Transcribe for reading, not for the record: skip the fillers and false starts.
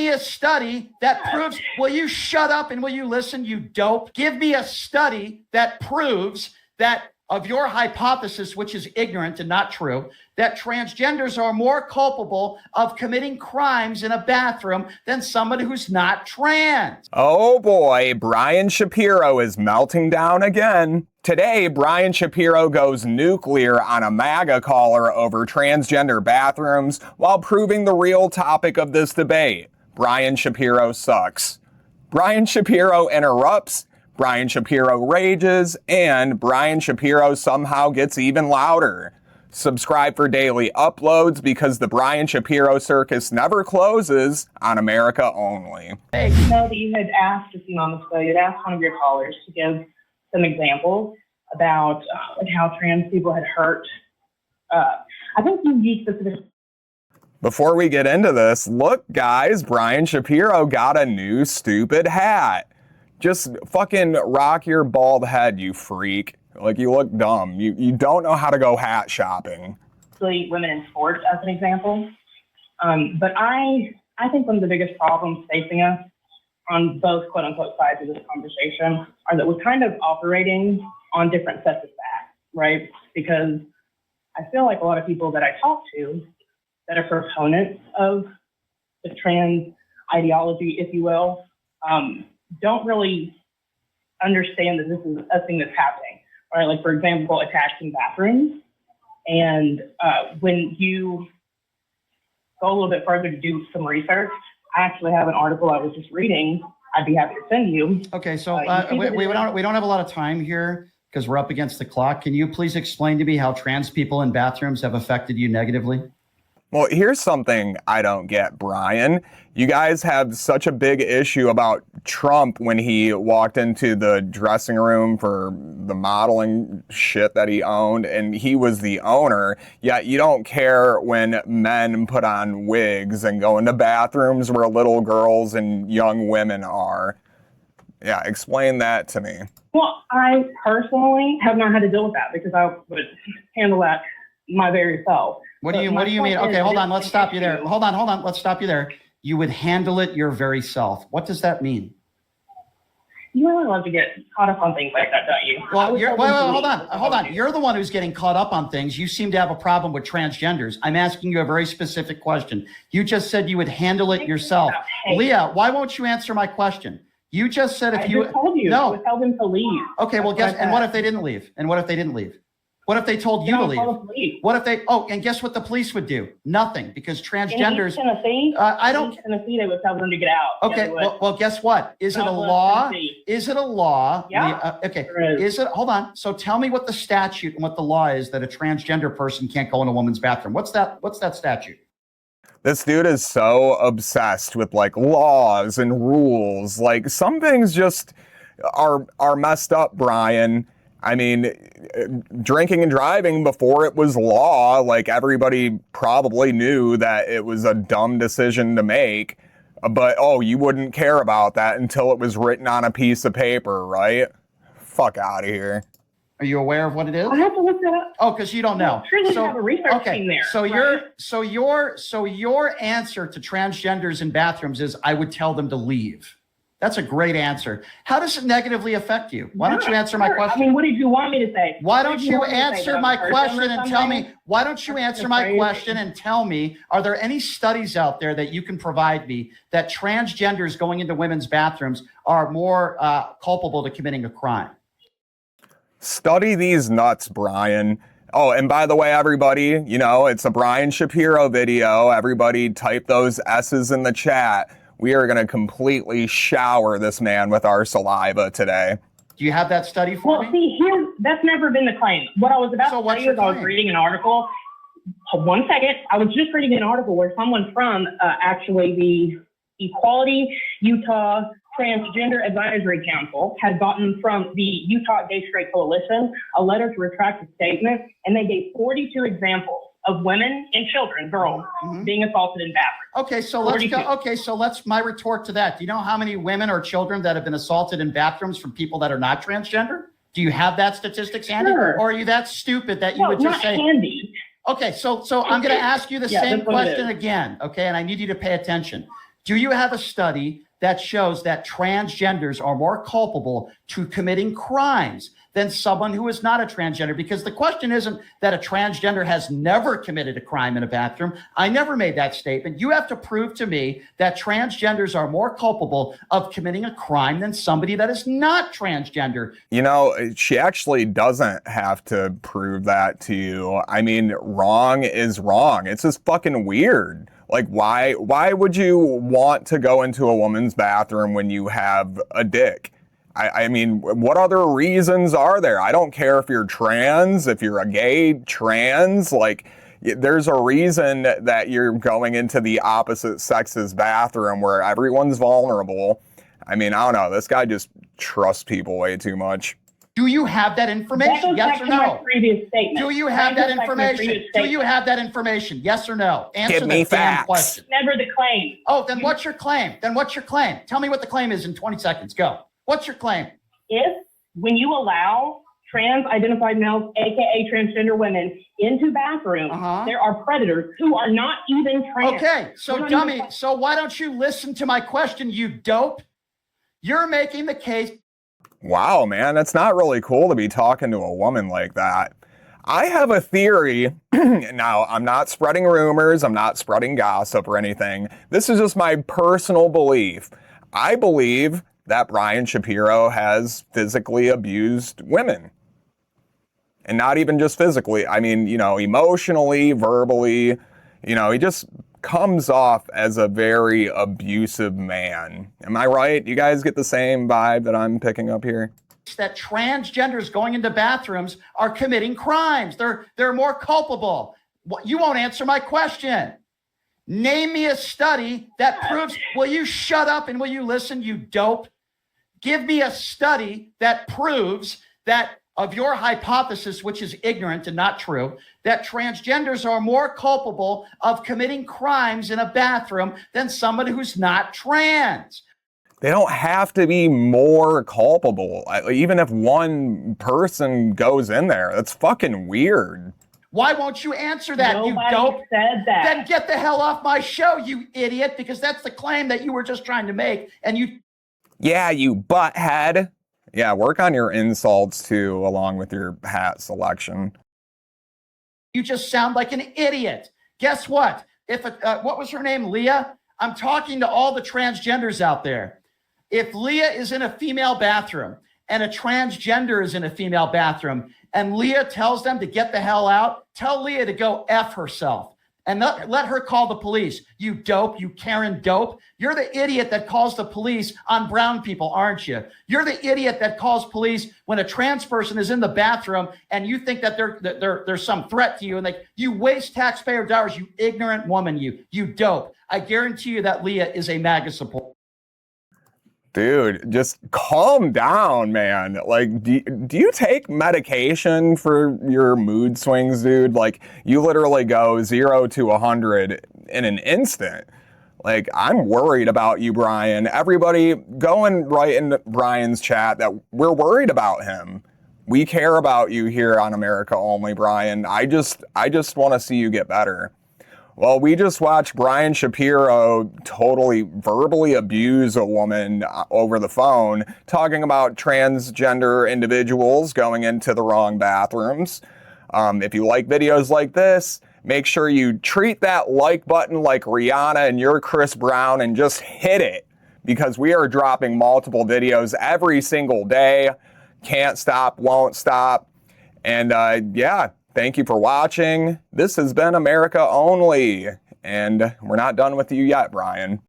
me a study that proves, will you shut up and will you listen, you dope? Give me a study that proves that of your hypothesis, which is ignorant and not true, that transgenders are more culpable of committing crimes in a bathroom than somebody who's not trans. Oh boy, Brian Shapiro is melting down again. Today, Brian Shapiro goes nuclear on a MAGA caller over transgender bathrooms while proving the real topic of this debate. Brian Shapiro sucks. Brian Shapiro interrupts, Brian Shapiro rages, and Brian Shapiro somehow gets even louder. Subscribe for daily uploads because the Brian Shapiro circus never closes on America Only. Hey, you know that you had asked a few moments ago, you had asked one of your callers to give some examples about how trans people had hurt. I think you used specific. Before we get into this, look guys, Brian Shapiro got a new stupid hat. Just fucking rock your bald head, you freak. Like, you look dumb. You don't know how to go hat shopping. Women in sports as an example. But I think one of the biggest problems facing us on both quote unquote sides of this conversation are that we're kind of operating on different sets of facts, right? Because I feel like a lot of people that I talk to that are proponents of the trans ideology, if you will, don't really understand that this is a thing that's happening, right? Like, for example, attacks in bathrooms. And when you go a little bit further to do some research, I actually have an article I was just reading. I'd be happy to send you. Okay, so we don't have a lot of time here because we're up against the clock. Can you please explain to me how trans people in bathrooms have affected you negatively? Well, here's something I don't get, Brian. You guys have such a big issue about Trump when he walked into the dressing room for the modeling shit that he owned, and he was the owner, yet you don't care when men put on wigs and go into bathrooms where little girls and young women are. Yeah, explain that to me. Well, I personally have not had to deal with that because I would handle that my very self. What do you mean? Okay, hold on. Let's stop you there. Hold on. Let's stop you there. You would handle it your very self. What does that mean? You really love to get caught up on things like that, don't you? Well, hold on. You're the one who's getting caught up on things. You seem to have a problem with transgenders. I'm asking you a very specific question. You just said you would handle it yourself. Leah, why won't you answer my question? You just said if you... I just told you. No. I would tell them to leave. Okay, well, and what if they didn't leave? What if they told you to leave? What if they? Oh, and guess what the police would do? Nothing, because transgenders. In Tennessee, in Tennessee, they would tell them to get out. Okay. Well, guess what? Is it a law? Is it a law? Yeah. Okay. Is it? Hold on. So tell me what the statute and what the law is that a transgender person can't go in a woman's bathroom. What's that statute? This dude is so obsessed with like laws and rules. Like, some things just are messed up, Brian. I mean, drinking and driving before it was law, like, everybody probably knew that it was a dumb decision to make, but you wouldn't care about that until it was written on a piece of paper, right? Fuck out of here. Are you aware of what it is? I have to look that up. Oh, because you don't know. Surely you have a research team there. So right? your answer to transgenders in bathrooms is I would tell them to leave. That's a great answer. How does it negatively affect you? Why don't you answer my question? I mean, what did you want me to say? Why don't you answer my question and tell me, are there any studies out there that you can provide me that transgenders going into women's bathrooms are more culpable to committing a crime? Study these nuts, Brian. Oh, and by the way, everybody, it's a Brian Shapiro video. Everybody type those S's in the chat. We are going to completely shower this man with our saliva today. Do you have that study for me? Well, see, that's never been the claim. What I was about to say is I was reading an article. 1 second. I was just reading an article where someone from actually the Equality Utah Transgender Advisory Council had gotten from the Utah Gay Straight Coalition a letter to retract a statement, and they gave 42 examples of women and children, girls, being assaulted in bathrooms. So my retort to that. Do you know how many women or children that have been assaulted in bathrooms from people that are not transgender? Do you have that statistics handy? Sure. Or are you that stupid that you would just say? Handy. Okay, so I'm going to ask you the same question again, okay? And I need you to pay attention. Do you have a study that shows that transgenders are more culpable to committing crimes than someone who is not a transgender? Because the question isn't that a transgender has never committed a crime in a bathroom. I never made that statement. You have to prove to me that transgenders are more culpable of committing a crime than somebody that is not transgender. You know, she actually doesn't have to prove that to you. I mean, wrong is wrong. It's just fucking weird. Like, why would you want to go into a woman's bathroom when you have a dick? I mean, what other reasons are there? I don't care if you're trans, if you're a gay trans, like, there's a reason that you're going into the opposite sex's bathroom where everyone's vulnerable. I mean, I don't know. This guy just trusts people way too much. Do you have that information? Yes or no? Previous statement. Do you have that information? Do you have that information? Yes or no? Answer the damn question. Never the claim. Oh, then what's your claim? Tell me what the claim is in 20 seconds. Go. What's your claim? If, when you allow trans-identified males, aka transgender women, into bathrooms, there are predators who are not even trans. Okay, so dummy, so why don't you listen to my question, you dope? You're making the case. Wow, man, it's not really cool to be talking to a woman like that. I have a theory. Now, I'm not spreading rumors. I'm not spreading gossip or anything. This is just my personal belief. I believe that Brian Shapiro has physically abused women. And not even just physically. I mean, you know, emotionally, verbally, you know, he just comes off as a very abusive man. Am I right? You guys get the same vibe that I'm picking up here? That transgenders going into bathrooms are committing crimes. They're more culpable. You won't answer my question. Name me a study that proves. Will you shut up and will you listen, you dope? Give me a study that proves that of your hypothesis, which is ignorant and not true, that transgenders are more culpable of committing crimes in a bathroom than somebody who's not trans. They don't have to be more culpable. Even if one person goes in there, that's fucking weird. Why won't you answer that, Nobody you dope? said that. Then get the hell off my show, you idiot, because that's the claim that you were just trying to make. And you... Yeah, you butthead. Yeah, work on your insults too, along with your hat selection. You just sound like an idiot. Guess what? If what was her name, Leah? I'm talking to all the transgenders out there. If Leah is in a female bathroom and a transgender is in a female bathroom and Leah tells them to get the hell out, tell Leah to go F herself and let her call the police. You dope, you Karen dope. You're the idiot that calls the police on brown people, aren't you? You're the idiot that calls police when a trans person is in the bathroom and you think that there's some threat to you and you waste taxpayer dollars, you ignorant woman, you dope. I guarantee you that Leah is a MAGA supporter. Dude, just calm down, man. Like, do you take medication for your mood swings, dude? Like, you literally go 0 to 100 in an instant. Like, I'm worried about you, Brian. Everybody go and write in Brian's chat that we're worried about him. We care about you here on America Only, Brian. I just want to see you get better. Well, we just watched Brian Shapiro totally verbally abuse a woman over the phone, talking about transgender individuals going into the wrong bathrooms. If you like videos like this, make sure you treat that like button like Rihanna and you're Chris Brown and just hit it, because we are dropping multiple videos every single day. Can't stop, won't stop. And yeah. Thank you for watching. This has been America Only, and we're not done with you yet, Brian.